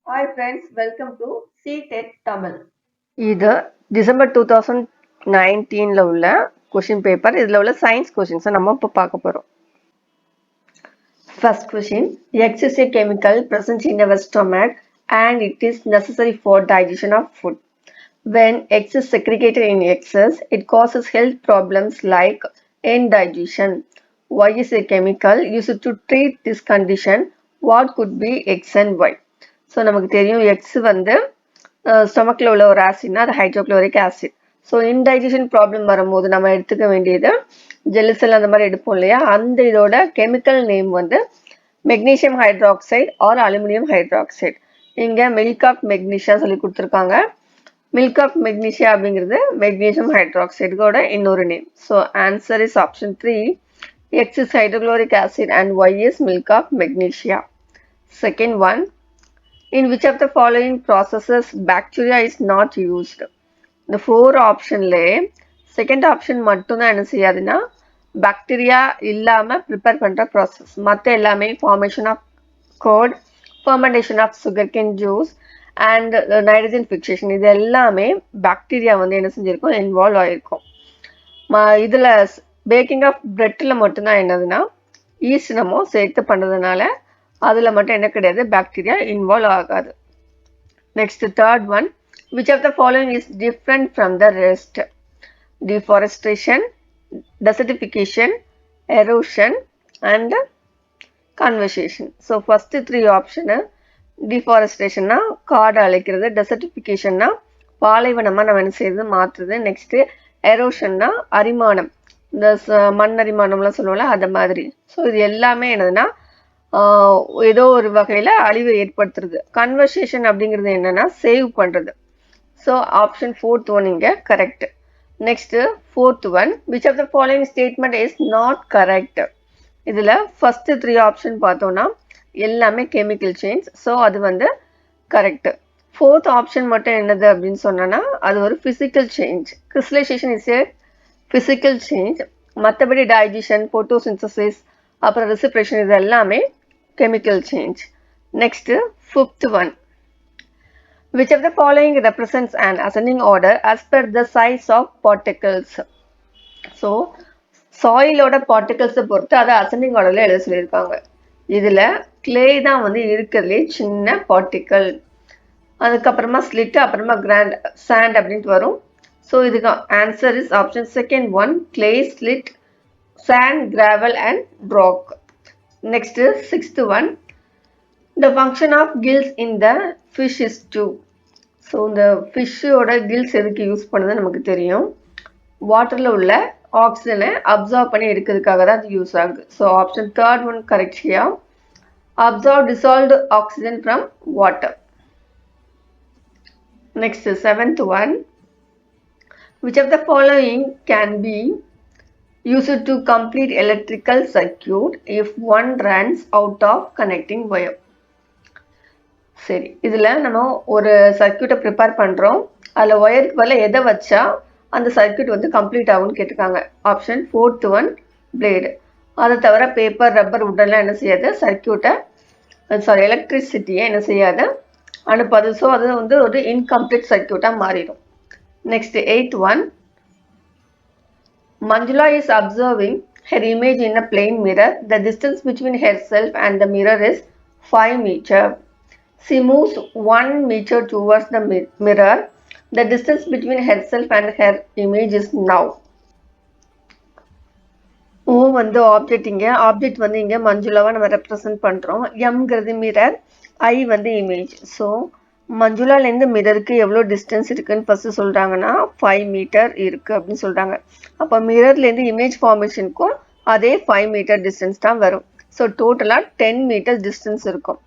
Hi friends, welcome to CTET Tamil. இது December 2019ல உள்ள question paper. இதில் உள்ள சயின்ஸ் கொஷின்ஸை நம்ம இப்போ பார்க்க போகிறோம். First question, X is a chemical present in our stomach and it is necessary for digestion of food. When X is segregated in excess, it causes health problems like indigestion. Y is a chemical used to treat this condition. What could be X and Y? So நமக்கு தெரியும் X வந்து ஸ்டொமக்கில் உள்ள ஒரு ஆசிட்னா அது hydrochloric acid. So இன்டைஜஷன் problem வரும்போது நம்ம எடுத்துக்க வேண்டியது ஜெலிசல் அந்த மாதிரி எடுப்போம் இல்லையா, அந்த இதோட கெமிக்கல் நேம் வந்து magnesium hydroxide or aluminium hydroxide. இங்கே மில்க் ஆஃப் மெக்னீஷியா சொல்லி கொடுத்துருக்காங்க. மில்க் ஆஃப் மெக்னீஷியா அப்படிங்கிறது மெக்னீஷியம் ஹைட்ராக்சைடோட இன்னொரு name. So answer is option 3. X is hydrochloric acid and Y is milk of magnesia. Second one, in which of the following processes bacteria is not used? இந்த 4 ஆப்ஷன்லே second option மட்டும்தான் என்ன செய்யாதுன்னா bacteria இல்லாமல் prepare பண்ணுற process. மற்ற எல்லாமே formation of curd, fermentation of sugarcane juice and nitrogen fixation, இது எல்லாமே பாக்டீரியா வந்து என்ன செஞ்சுருக்கோம், இன்வால்வ் ஆகிருக்கும். இதில் பேக்கிங் ஆஃப் பிரெட்டில் மட்டும்தான் என்னதுன்னா ஈஸ்ட் நம்ம சேர்த்து பண்ணுறதுனால அதில் மட்டும் என்ன கிடையாது, பாக்டீரியா இன்வால்வ் ஆகாது. Next third one, which of the following is different from the rest? Deforestation, desertification, erosion and conservation. So first 3 option, deforestation na காடு அழிக்கிறது, desertification na பாலைவனமா நம்ம என்ன செய்யறது மாற்றுறது, நெக்ஸ்ட் எரோஷன் na அரிமானம், இந்த மண் அரிமானம்லாம் சொல்லுவோம்ல அந்த மாதிரி. ஸோ இது எல்லாமே என்னதுன்னா ஏதோ ஒரு வகையில் அழிவை ஏற்படுத்துறது. கன்வர்சேஷன் அப்படிங்கிறது என்னன்னா சேவ் பண்ணுறது. ஸோ ஆப்ஷன் 4th ஒன் இங்கே correct. Next 4th one, which of the following statement is not correct? இதில் ஃபர்ஸ்ட் 3 ஆப்ஷன் பார்த்தோம்னா எல்லாமே கெமிக்கல் சேஞ்ச். ஸோ அது வந்து கரெக்ட். 4th ஆப்ஷன் மட்டும் என்னது அப்படின்னு சொன்னோன்னா அது ஒரு physical change. Crystallisation is a physical change. மற்றபடி டைஜஷன், போட்டோசிந்தசிஸ், அப்புறம் ரெசிப்ரேஷன், இது எல்லாமே chemical change. Next, 5th one, which of the following represents an ascending order as per the size of particles? So soil ஓட particles பொறுத்து அதை ascending orderல எழுத சொல்லியிருக்காங்க. இதில் clay தான் வந்து இருக்கிறதுலே சின்ன particle. அதுக்கப்புறமா ஸ்லிட், அப்புறமா கிராண்ட் சாண்ட் அப்படின்ட்டு வரும். ஸோ இதுக்கு answer is option second one, clay, slit, sand, gravel and rock. Next, 6th one, the function of gills in the fish is to. So இந்த ஃபிஷ்ஷோட கில்ஸ் எதுக்கு யூஸ் பண்ணுறது நமக்கு தெரியும், வாட்டரில் உள்ள ஆக்சிஜனை அப்சார்ப் பண்ணி எடுக்கிறதுக்காக தான் அது யூஸ் ஆகுது. So option third one correct here. Absorb dissolved oxygen from water. Next 7th one, which of the following can be used to complete electrical circuit if one runs out of connecting wire? சரி, இதில் நம்ம ஒரு சர்க்கியூட்டை prepare பண்ணுறோம், அதில் ஒயருக்கு பதில் எதை வச்சா அந்த சர்க்கியூட் வந்து கம்ப்ளீட் ஆகும்னு கேட்டிருக்காங்க. Option 4th one blade. அதை தவிர பேப்பர், ரப்பர், உட்டெல்லாம் என்ன செய்யாது, சர்க்கியூட்டை எலக்ட்ரிசிட்டியை என்ன செய்யாது, அனுப்பாது. ஸோ அது வந்து ஒரு இன்கம்ப்ளீட் சர்க்கியூட்டாக மாறிடும். Next 8th one, Manjula is observing her image in a plain mirror. The distance between herself and the mirror is 5 meters. She moves 1 meter towards the mirror. The distance between herself and her image is now. O வந்து object, இங்கே object வந்து இங்கே மஞ்சுளாவை நம்ம represent பண்ணுறோம். எம்ங்கிறது mirror, ஐ வந்து image. So மஞ்சுளாலேருந்து மிரருக்கு எவ்வளோ distance இருக்குதுன்னு first சொல்கிறாங்கன்னா 5 மீட்டர் இருக்குது அப்படின்னு சொல்கிறாங்க. அப்போ மிரர்லேருந்து இமேஜ் ஃபார்மேஷனுக்கும் அதே 5 மீட்டர் டிஸ்டன்ஸ் தான் வரும். ஸோ டோட்டலாக 10 மீட்டர் டிஸ்டன்ஸ் இருக்கும்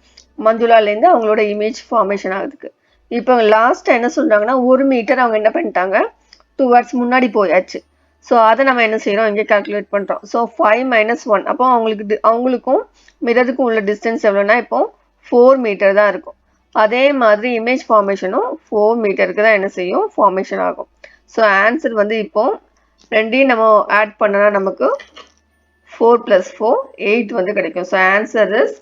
மஞ்சுளாலேருந்து அவங்களோட இமேஜ் ஃபார்மேஷன் ஆகுதுக்கு. இப்போ லாஸ்ட்டாக என்ன சொல்கிறாங்கன்னா 1 மீட்டர் அவங்க என்ன பண்ணிட்டாங்க, டுவர்ட்ஸ் முன்னாடி போயாச்சு. ஸோ அதை நம்ம என்ன செய்கிறோம், இங்கே கால்குலேட் பண்ணுறோம். ஸோ 5 - 1, அப்போ அவங்களுக்கும் மிரருக்கும் உள்ள டிஸ்டன்ஸ் எவ்வளோனா இப்போ 4 மீட்டர் தான் இருக்கும். அதே மாதிரி இமேஜ் ஃபார்மேஷனும் 4 மீட்டருக்கு தான் என்ன செய்யும், ஃபார்மேஷன் ஆகும். ஸோ ஆன்சர் வந்து இப்போ ரெண்டையும் நம்ம ஆட் பண்ணனா நமக்கு 4 + 4 8 வந்து கிடைக்கும். So answer is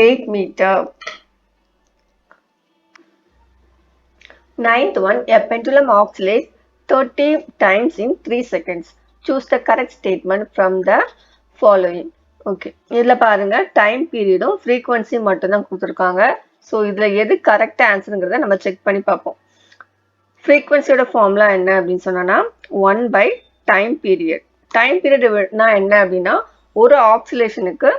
8 metre. Ninth one, a pendulum oscillates 30 times in 3 seconds. Choose the correct statement from the following. Okay, இதில் பாருங்க டைம் பீரியடும் ஃப்ரீக்வன்சி மட்டும்தான் கொடுத்துருக்காங்க. ஸோ இதில் எது கரெக்ட் ஆன்சருங்கிறத நம்ம செக் பண்ணி பார்ப்போம். ஃப்ரீக்வன்சியோட ஃபார்முலா என்ன அப்படின்னு சொன்னோன்னா 1 by டைம் பீரியட். டைம் பீரியட்னா என்ன அப்படின்னா ஒரு ஆக்சிலேஷனுக்கு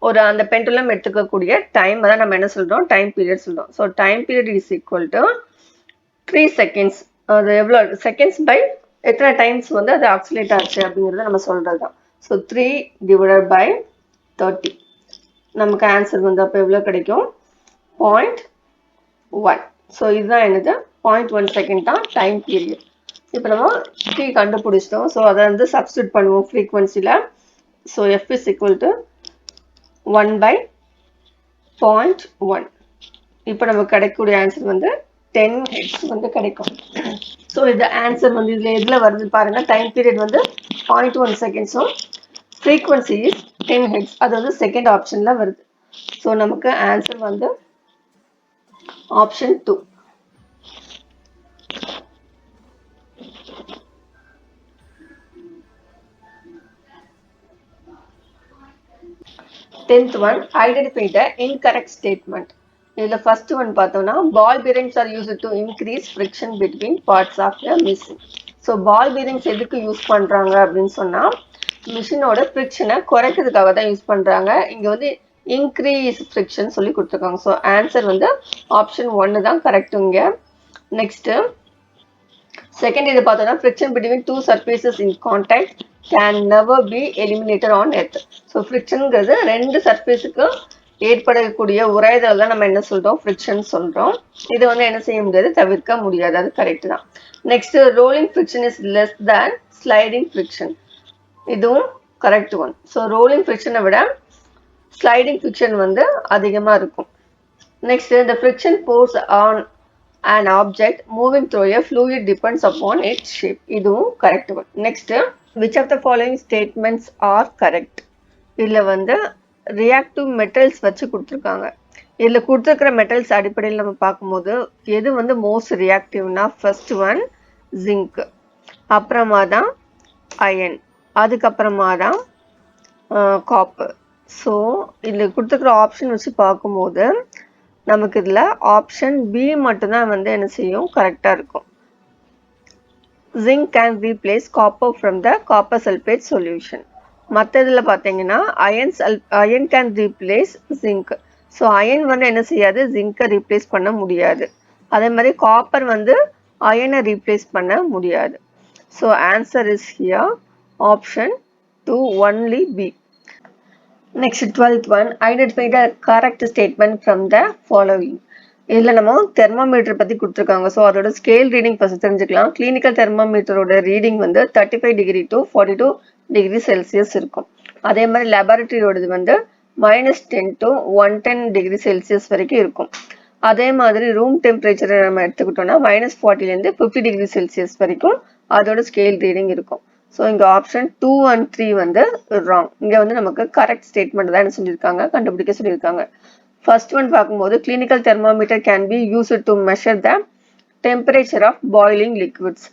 ஒரு அந்த பெண்டுலம் எடுத்துக்கக்கூடிய டைம் தான் நம்ம என்ன சொல்கிறோம், டைம் பீரியட் சொல்கிறோம். So time period is equal to 3 seconds. அது எவ்வளோ செகண்ட்ஸ் பை எத்தனை டைம்ஸ் வந்து அது ஆக்சிலேட் ஆச்சு அப்படிங்கிறத நம்ம சொல்கிறது தான். So 3 divided by 30. நமக்கு ஆன்சர் வந்து அப்போ எவ்வளோ கிடைக்கும், 0.1. ஸோ இதுதான் என்னது 0.1 செகண்ட் தான் டைம் பீரியட். இப்போ நம்ம t கண்டுபிடிச்சிட்டோம். ஸோ அதை வந்து சப்ஸ்டியூட் பண்ணுவோம் ஃப்ரீக்வன்சியில். So f is equal to 1 by 0.1. இப்போ நமக்கு கிடைக்கக்கூடிய ஆன்சர் வந்து 10 Hz வந்து கிடைக்கும். ஸோ இந்த ஆன்சர் வந்து இதில் எதில் வருது பாருங்கள், டைம் பீரியட் வந்து 0.1 செகண்ட்ஸும் ஃப்ரீக்வன்சி இஸ் 10 Hz. அது வந்து செகண்ட் ஆப்ஷனில் வருது. ஸோ நமக்கு ஆன்சர் வந்து option 2. Tenth one, identify the incorrect statement. இதில் ஃபர்ஸ்ட் ஒன் பார்த்தோம்னா பால் bearings are used to increase friction between parts of the machine. So ball bearings எதுக்கு யூஸ் பண்ணுறாங்க அப்படின்னு சொன்னால் மிஷினோட ஃப்ரிக்ஷனை குறைக்கிறதுக்காக தான் யூஸ் பண்ணுறாங்க. இங்கே வந்து இன்க்ரீஸ் ஃப்ரிக்ஷன் சொல்லி கொடுத்துருக்காங்க. ஸோ ஆன்சர் வந்து ஆப்ஷன் 1 தான் கரெக்டுங்க. நெக்ஸ்ட்டு செகண்ட் இது பார்த்தோம்னா friction between two surfaces in contact can never be eliminated on earth. So ஃப்ரிக்ஷனுங்கிறது ரெண்டு சர்ஃபேஸுக்கு ஏற்படக்கூடிய உராய்தல் தான் நம்ம என்ன சொல்கிறோம், ஃப்ரிக்ஷன் சொல்கிறோம். இது வந்து என்ன செய்ய முடியாது, தவிர்க்க முடியாது. அது கரெக்ட் தான். Next rolling friction is less than sliding friction. இதுவும் கரெக்ட் ஒன். ஸோ ரோலிங் ஃப்ரிக்ஷனை விட ஸ்லைடிங் ஃப்ரிக்ஷன் வந்து அதிகமாக இருக்கும். Next the friction force on an object moving through a fluid depends upon its shape. இதுவும் correct one. Next which of the following statements are correct? இதில் வந்து reactive metals வச்சு கொடுத்துருக்காங்க. இதில் கொடுத்துருக்கிற மெட்டல்ஸ் அடிப்படையில் நம்ம பார்க்கும்போது எது வந்து மோஸ்ட் ரியாக்டிவ்னா ஃபர்ஸ்ட் ஒன் ஜிங்க், அப்புறமா தான் அயன், அதுக்கப்புறமா தான் காப்பர். ஸோ இதில் கொடுத்துருக்குற ஆப்ஷன் வச்சு பார்க்கும்போது நமக்கு இதில் ஆப்ஷன் பி மட்டும்தான் வந்து என்ன செய்யும், கரெக்டாக இருக்கும். Zinc can replace copper from the copper sulphate solution. மற்ற இதில் பார்த்தீங்கன்னா iron can replace zinc. So iron வந்து என்ன செய்யாது, ஜிங்கை ரீப்ளேஸ் பண்ண முடியாது. அதே மாதிரி காப்பர் வந்து அயனை ரீப்ளேஸ் பண்ண முடியாது. So answer is here option 2 only B. Next 12th one, identify the correct statement from the following. இதில் நம்ம தெர்மாமீட்டர் பற்றி கொடுத்துருக்காங்க. ஸோ அதோட ஸ்கேல் ரீடிங் ஃபஸ்ட் தெரிஞ்சுக்கலாம். கிளினிக்கல் தெர்மாமீட்டரோட ரீடிங் வந்து 35 டிகிரி டு 42 டிகிரி செல்சியஸ் இருக்கும். அதே மாதிரி லேபரட்டரியோடது வந்து -10 டு 110 டிகிரி செல்சியஸ் வரைக்கும் இருக்கும். அதே மாதிரி ரூம் டெம்பரேச்சரை நம்ம எடுத்துக்கிட்டோம்னா -40லேருந்து 50 டிகிரி செல்சியஸ் வரைக்கும் அதோட ஸ்கேல் ரீடிங் இருக்கும். ஸோ இங்கே ஆப்ஷன் 2 and 3 வந்து ராங். இங்கே வந்து நமக்கு கரெக்ட் ஸ்டேட்மெண்ட் தான் என்ன சொல்லியிருக்காங்க, கண்டுபிடிக்க சொல்லியிருக்காங்க. ஃபர்ஸ்ட் ஒன் பார்க்கும்போது clinical thermometer can be used to measure the temperature of boiling liquids.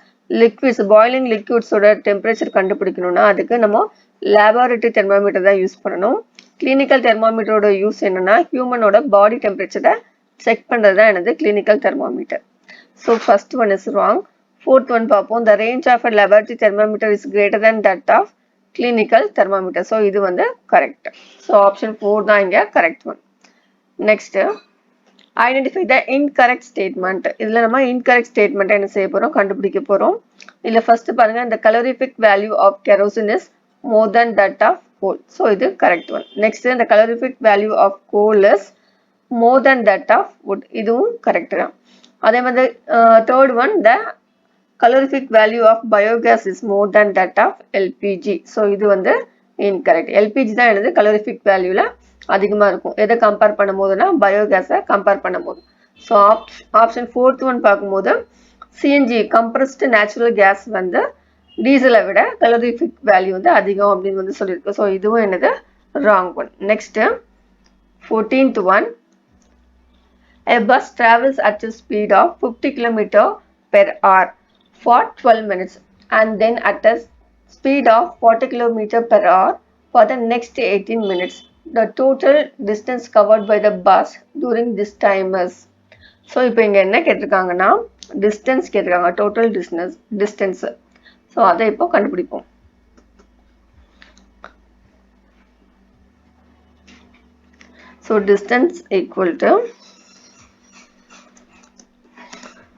Boiling லிக்விட்ஸோட டெம்பரேச்சர் கண்டுபிடிக்கணும்னா அதுக்கு நம்ம லேபரட்டரி தெர்மாமீட்டர் தான் யூஸ் பண்ணணும். கிளினிக்கல் தெர்மாமீட்டரோட யூஸ் என்னன்னா ஹியூமனோட பாடி டெம்பரேச்சரை செக் பண்ணுறது தான் எனது clinical thermometer. So first one is wrong. Fourth one பார்ப்போம். The range of a laboratory thermometer is greater than that of clinical thermometer. So இது வந்து கரெக்ட். ஸோ ஆப்ஷன் 4 தான் இங்கே correct one. Next identify the incorrect statement. இதில் நம்ம incorrect ஸ்டேட்மெண்ட்டை என்ன செய்ய போகிறோம், கண்டுபிடிக்க போகிறோம். இதில் ஃபர்ஸ்ட் பாருங்க, இந்த calorific value of kerosene is more than that of coal. So இது கரெக்ட் ஒன். நெக்ஸ்ட் இந்த calorific value of coal is more than that of wood. இதுவும் கரெக்ட் தான். அதே மாதிரி third one, the calorific value of biogas is more than that of LPG. So இது வந்து incorrect. LPG தான் எனது கலோரிஃபிக் வேல்யூவில் அதிகமாக இருக்கும். எதை கம்பேர் பண்ணும் போதுனா பயோகேஸை கம்பேர் பண்ணும் போது. ஸோ ஆப்ஷன் 4th ஒன் பார்க்கும்போது சிஎன்ஜி கம்ப்ரஸ்டு நேச்சுரல் கேஸ் வந்து டீசலை விட கலோரிஃபிக் வேல்யூ வந்து அதிகம் அப்படின்னு வந்து சொல்லியிருக்கு. ஸோ இதுவும் என்னது wrong one. Next 14th one, A bus travels at a speed of 50 km per hour for 12 minutes and then at a speed of 40 km per hour for the next 18 minutes. The total distance covered by the bus during this time is. So இப்போ இங்கே என்ன கேட்டிருக்காங்கன்னா distance கேட்டிருக்காங்க, total distance. So அதை இப்போ கண்டுபிடிப்போம். So distance equal to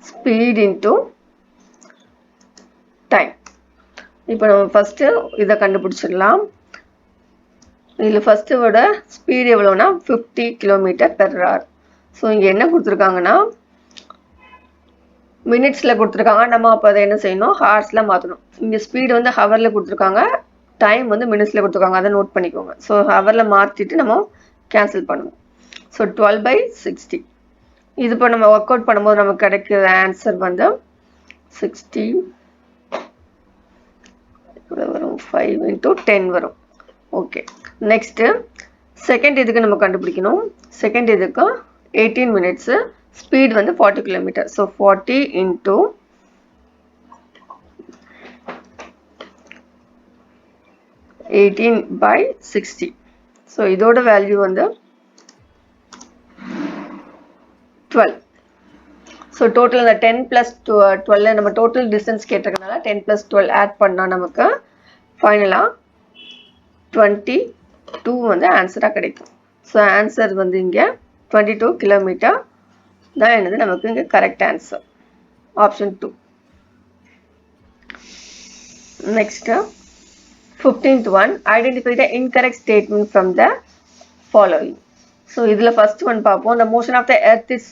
speed into time. இப்போ நம்ம first இதை கண்டுபிடிச்சிடலாம். இதில் ஃபர்ஸ்ட் விட ஸ்பீட் எவ்வளோனா 50 km/h. ஸோ இங்கே என்ன கொடுத்துருக்காங்கன்னா மினிட்ஸில் கொடுத்துருக்காங்க. நம்ம அப்போ அதை என்ன செய்யணும், ஹார்ஸில் மாற்றணும். இங்கே ஸ்பீடு வந்து ஹவரில் கொடுத்துருக்காங்க, டைம் வந்து மினிட்ஸில் கொடுத்துருக்காங்க, அதை நோட் பண்ணிக்கோங்க. ஸோ ஹவரில் மாற்றிட்டு நம்ம கேன்சல் பண்ணணும். ஸோ 12/60. இது இப்போ நம்ம ஒர்க் அவுட் பண்ணும்போது நமக்கு கிடைக்கிற ஆன்சர் வந்து 60 வரும், 5 × 10 வரும். ஓகே, நெக்ஸ்ட்டு செகண்ட் இதுக்கு நம்ம கண்டுபிடிக்கணும். செகண்ட் இதுக்கு 18 மினிட்ஸு, ஸ்பீட் வந்து 40 km. ஸோ 40 × 18/60. ஸோ இதோட வேல்யூ வந்து 12. ஸோ டோட்டல் இந்த 10 + 12 நம்ம டோட்டல் டிஸ்டன்ஸ் கேட்டிருக்கனால 10 + 12 ஆட் பண்ணால் நமக்கு ஃபைனலாக 22 வந்து ஆன்சராக கிடைக்கும். ஸோ ஆன்சர் வந்து இங்கே 22 km தான் என்னது நமக்கு இங்கே correct answer, option 2. Next 15th one, identify the incorrect statement from the following. So இதில் ஃபர்ஸ்ட் ஒன் பார்ப்போம். the motion of the earth is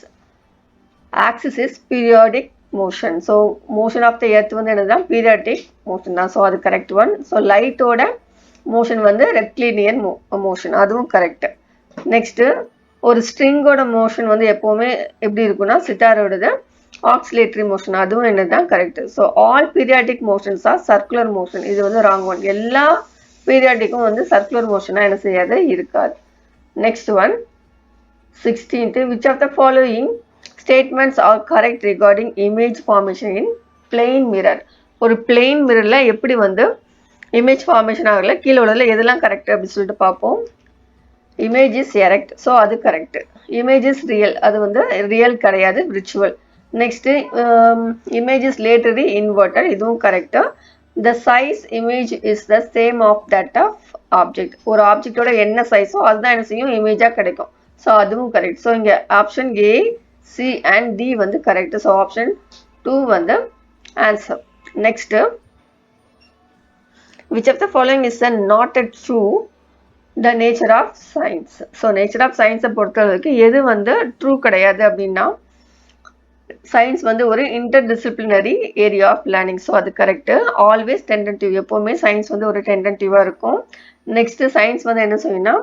axis is periodic motion. So motion of the earth வந்து என்னதுதான் periodic motion தான். So அது correct one. So லைட்டோட motion வந்து rectilinear motion, அதுவும் correct. Next ஒரு ஸ்ட்ரிங்கோட motion வந்து எப்போவுமே எப்படி இருக்குன்னா சித்தாரோடது ஆக்சிலேட்டரி மோஷன், அதுவும் என்னதுதான் correct. So all periodic motions are circular motion, இது வந்து ராங் ஒன். எல்லா பீரியாடிக்கும் வந்து சர்க்குலர் மோஷனாக என்ன செய்யாது, இருக்காது. Next one 16th, which of the following statements are correct regarding image formation in plane mirror. ஒரு பிளெயின் மிரரில் எப்படி வந்து இமேஜ் ஃபார்மேஷன் ஆகல, கீழே உள்ளதில் எதெல்லாம் கரெக்ட் அப்படின்னு சொல்லிட்டு பார்ப்போம். இமேஜ் இஸ் எரெக்ட், ஸோ அது கரெக்ட். இமேஜ் இஸ் ரியல், அது வந்து ரியல் கிடையாது, virtual. Next image is laterally inverted, இதுவும் correct. The size image is the same of that of object, ஒரு ஆப்ஜெக்டோட என்ன சைஸோ அதுதான் என்ன செய்யும், இமேஜாக கிடைக்கும். ஸோ அதுவும் கரெக்ட். ஸோ இங்கே option A, C and D வந்து கரெக்ட். ஸோ ஆப்ஷன் 2 வந்து answer. Next which of the following is not a true the nature of science. So nature of சயின்ஸை பொறுத்தவரைக்கும் எது வந்து ட்ரூ கிடையாது அப்படின்னா சயின்ஸ் வந்து ஒரு interdisciplinary area of learning. So அது கரெக்டு. ஆல்வேஸ் டென்டன்டிவ், எப்போவுமே சயின்ஸ் வந்து ஒரு டென்டன்டிவாக இருக்கும். நெக்ஸ்ட்டு சயின்ஸ் வந்து என்ன செய்யும்னா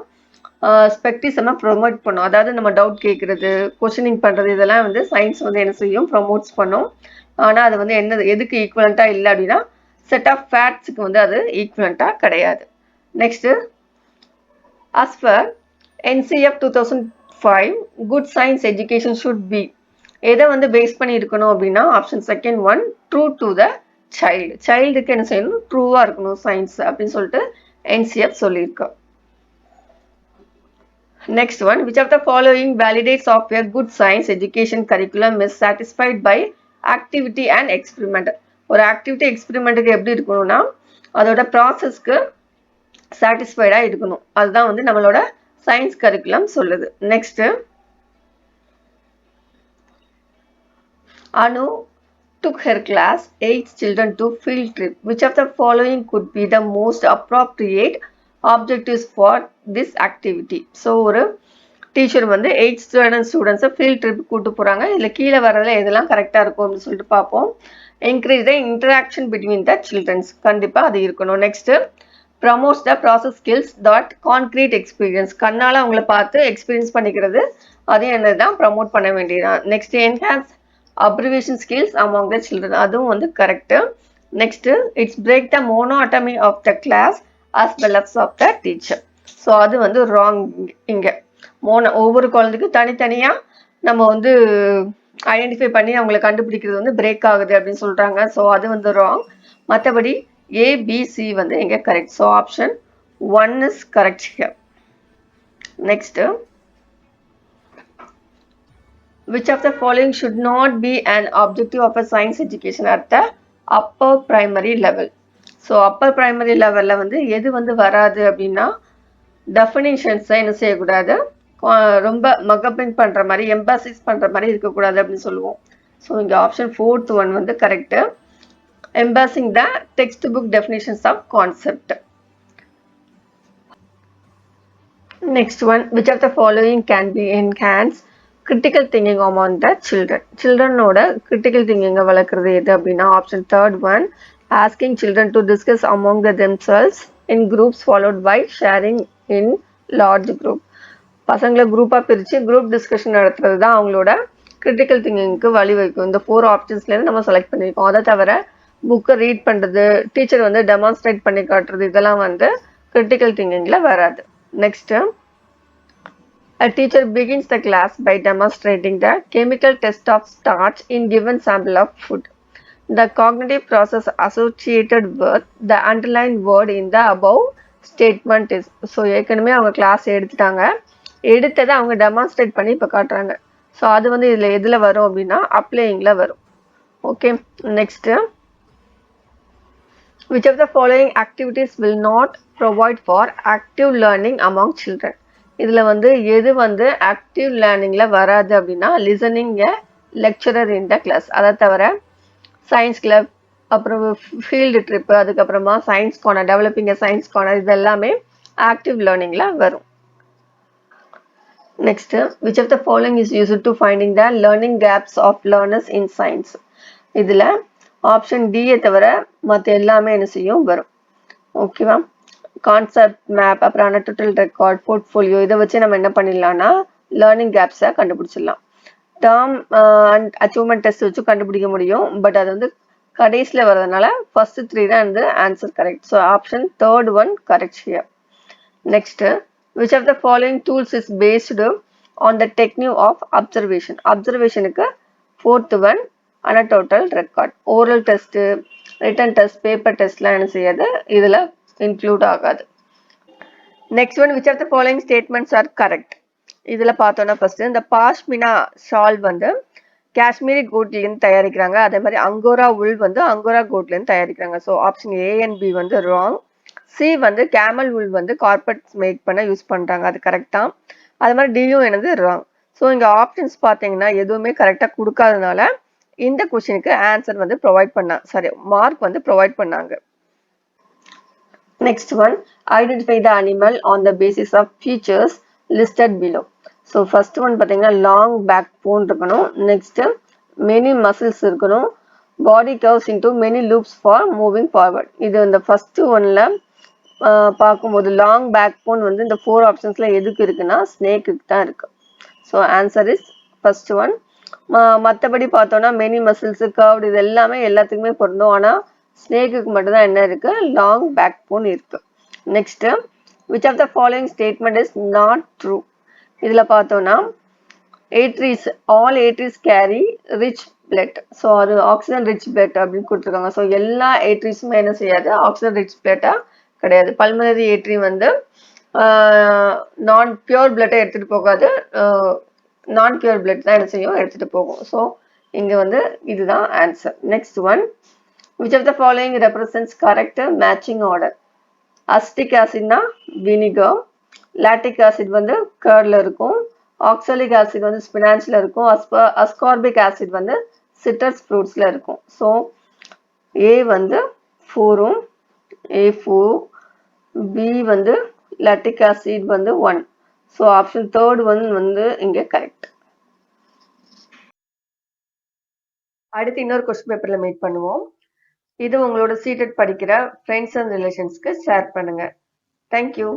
ஸ்பெக்டிசமை ப்ரொமோட் பண்ணும். அதாவது நம்ம டவுட் கேட்குறது, கொஷனிங் பண்ணுறது, இதெல்லாம் வந்து சயின்ஸ் வந்து என்ன செய்யும், ப்ரொமோட்ஸ் பண்ணும். ஆனால் அது வந்து என்ன எதுக்கு ஈக்குவலண்ட்டாக இல்லை அப்படின்னா செட் ஆஃப் ஃபேக்ட்ஸுக்கு வந்து அது ஈக்குவலண்ட்டாக கிடையாது. Next as per NCF 2005 good science education should be, எதை வந்து பேஸ் பண்ணி இருக்கணும் அப்படின்னா option second one, true to the child. சைல்டுக்கு என்ன செய்யணும், ட்ரூவாக இருக்கணும் சயின்ஸ் அப்படின்னு சொல்லிட்டு NCF சொல்லியிருக்கோம். Next one, which of the following validates of a good science education curriculum is satisfied by activity and experiment. ஒரு ஆக்டிவிட்டி எக்ஸ்பெரிமெண்ட்டுக்கு எப்படி இருக்கணும்னா அதோட ப்ராசஸ்க்கு சாட்டிஸ்ஃபைடாக இருக்கணும், அதுதான் வந்து நம்மளோட சயின்ஸ் கரிக்குலம் சொல்லுது. Next Anu took her class 8 children to field trip. Which of the following could be the most appropriate objectives for this activity? So ஒரு டீச்சர் வந்து 8 ஸ்டூடெண்ட்ஸை ஃபீல்ட் ட்ரிப் கூப்பிட்டு போகிறாங்க. இதில் கீழே வரதில் எதெல்லாம் கரெக்டாக இருக்கும் அப்படின்னு சொல்லிட்டு பார்ப்போம். Encourage the interaction between the childrens, கண்டிப்பாக அது இருக்கணும். Next promotes the process skills dot concrete experience, கண்ணால் அவங்கள பார்த்து எக்ஸ்பீரியன்ஸ் பண்ணிக்கிறது, அது என்னது தான் ப்ரமோட் பண்ண வேண்டியதுதான். Next enhance observation skills among the children, அதுவும் வந்து correct. Next it's break the monotony of the class as well as of the teacher. So அது வந்து ராங். இங்கே ஒவ்வொரு குழந்தைக்கும் தனித்தனியாக நம்ம வந்து ஐடென்டிஃபை பண்ணி அவங்களை கண்டுபிடிக்கிறது வந்து பிரேக் ஆகுது அப்படின்னு சொல்றாங்க. ஸோ அது வந்து ராங். மற்றபடி ஏபிசி வந்து எங்க correct. So option 1 is correct here. Next, which of the following should not be an objective of a science education at the upper primary level? So Appar primary லெவலில் வந்து எது வந்து வராது அப்படின்னா, டெஃபினேஷன்ஸை என்ன செய்யக்கூடாது, ரொம்ப மகப்பின் பண்ணுற மாதிரி எம்பாசிஸ் பண்ணுற மாதிரி இருக்கக்கூடாது அப்படின்னு சொல்லுவோம். ஸோ இங்கே ஆப்ஷன் 4th ஒன் வந்து கரெக்டு. Emphasising the textbook definitions of concept. Next one, which of the following can be enhanced critical thinking among the children? Children-ஓட critical thinking வளர்க்குறது எது அப்படின்னா, option 3rd one, asking children to discuss among themselves in groups followed by sharing in large group. பசங்களை குரூப்பாக பிரித்து group discussion நடத்துறது தான் அவங்களோட critical திங்கிங்க்கு வழிவகுக்கும். இந்த 4 ஆப்ஷன்ஸ்லேருந்து நம்ம செலக்ட் பண்ணியிருக்கோம். அதை தவிர புக்கை ரீட் பண்ணுறது, டீச்சர் வந்து டெமான்ஸ்ட்ரேட் பண்ணி காட்டுறது, இதெல்லாம் வந்து கிரிட்டிக்கல் திங்கிங்கில் வராது. Next, a teacher begins the class by demonstrating the chemical test of starch in given sample of food. The cognitive process associated with the underlined word in the above statement is. So ஏற்கனவே அவங்க class எடுத்துட்டாங்க, எடுத்ததை அவங்க demonstrate பண்ணி இப்போ காட்டுறாங்க. So அது வந்து இதில் எதில் வரும் அப்படின்னா அப்ளையிங்கில் வரும். Okay, next, which of the following activities will not provide for active learning among children? இதில் வந்து எது வந்து ஆக்டிவ் லேர்னிங்கில் வராது அப்படின்னா, listening a lecturer in the class. அதை தவிர சயின்ஸ் கிளப், அப்புறம் ஃபீல்டு ட்ரிப்பு, அதுக்கப்புறமா science corner, developing a science corner, இது எல்லாமே ஆக்டிவ் லேர்னிங்கில் வரும். Next, which of the following is used to finding the learning gaps of learners in science? இதில் option டியை தவிர மற்ற எல்லாமே என்ன செய்யும் வரும். ஓகேவா, கான்செப்ட் மேப், அப்புறம் அனலிட்டிக்கல் ரெக்கார்ட், போர்ட்ஃபோலியோ, இதை வச்சு நம்ம என்ன பண்ணிடலாம்னா லேர்னிங் கேப்ஸை கண்டுபிடிச்சிடலாம். டேர்ம் அண்ட் அச்சீவ்மெண்ட் டெஸ்ட் வச்சு கண்டுபிடிக்க முடியும், பட் அது வந்து கடைசியில் வர்றதுனால ஃபர்ஸ்ட் 3 தான் வந்து answer correct. So option 3rd one correct here. Next, which of the following tools is based on the technique of observation? அப்சர்வேஷனுக்கு 4th one anecdotal record. Oral test, written test, paper டெஸ்ட்லாம் என்ன செய்யாது, இதில் include ஆகாது. Next one, which of the following statements are correct? இதில் பார்த்தோன்னா first, இந்த pashmina shawl வந்து காஷ்மீரி கோட்லேருந்து தயாரிக்கிறாங்க, அதே மாதிரி அங்கோரா உள் வந்து அங்கோரா கோட்லேருந்து தயாரிக்கிறாங்க. So option A and B வந்து ராங். சி வந்து கேமல் உள் வந்து கார்பெட்ஸ் மேக் பண்ண யூஸ் பண்ணுறாங்க, அது கரெக்ட் தான். அது மாதிரி டியும் என்னது ராங். ஸோ இங்கே ஆப்ஷன்ஸ் பார்த்தீங்கன்னா எதுவுமே கரெக்டாக கொடுக்காதனால இந்த கொஸ்டினுக்கு ஆன்சர் வந்து மார்க் வந்து ப்ரொவைட் பண்ணாங்க. Next one, identify the animal on the basis of features listed below. So first one பார்த்தீங்கன்னா லாங் பேக் போன் இருக்கணும். நெக்ஸ்ட், மெனி மசில்ஸ் இருக்கணும். Body curves into many loops for moving forward. இது இந்த first ஒன்ல பார்க்கும்போது long back phone வந்து இந்த 4 ஆப்ஷன்ஸ்ல எதுக்கு இருக்குன்னா ஸ்னேக்குக்கு தான் இருக்கு. So answer is first one. மற்றபடி பார்த்தோன்னா மெனி மசில்ஸ், கர்வ்டு, இது எல்லாமே எல்லாத்துக்குமே பொருந்தும். ஆனால் ஸ்னேக்குக்கு மட்டும்தான் என்ன இருக்கு, லாங் பேக் போன் இருக்கு. Next, which of the following statement is not true? இதில் பார்த்தோன்னா all atries carry rich blood. So அது ஆக்சிஜன் ரிச் பிளட் அப்படின்னு கொடுத்துருக்காங்க. ஸோ எல்லா ஏட்ரிஸுமே என்ன செய்யாது, ஆக்சிஜன் ரிச் பிளட்டா கிடையாது. பல்மனரி ஏட்ரி வந்து நான் பியூர் பிளட்டை எடுத்துகிட்டு போகாது, நான் பியூர் பிளட் தான் என்ன செய்யும், எடுத்துகிட்டு போகும். ஸோ இங்கே வந்து இதுதான் answer. Next one, which of the following represents correct matching order? Acetic ஆசிட்னா வினிகர், லாக்டிக் ஆசிட் வந்து கர்ட்ல இருக்கும், ஆக்சாலிக் ஆசிட் வந்து ஸ்பினாச்சில் இருக்கும், அஸ்கார்பிக் ஆசிட் வந்து சிட்ரஸ் ஃப்ரூட்ஸில் இருக்கும். ஸோ ஏ வந்து 4ம், A4, பி வந்து லாக்டிக் ஆசிட் வந்து 1. ஸோ ஆப்ஷன் 3rd ஒன் வந்து இங்கே கரெக்ட். அடுத்து இன்னொரு கொஸ்டின் பேப்பரில் மீட் பண்ணுவோம். இது உங்களோட சீட்டட் படிக்கிற ஃப்ரெண்ட்ஸ் அண்ட் ரிலேஷன்ஸ்க்கு ஷேர் பண்ணுங்க. தேங்க்யூ.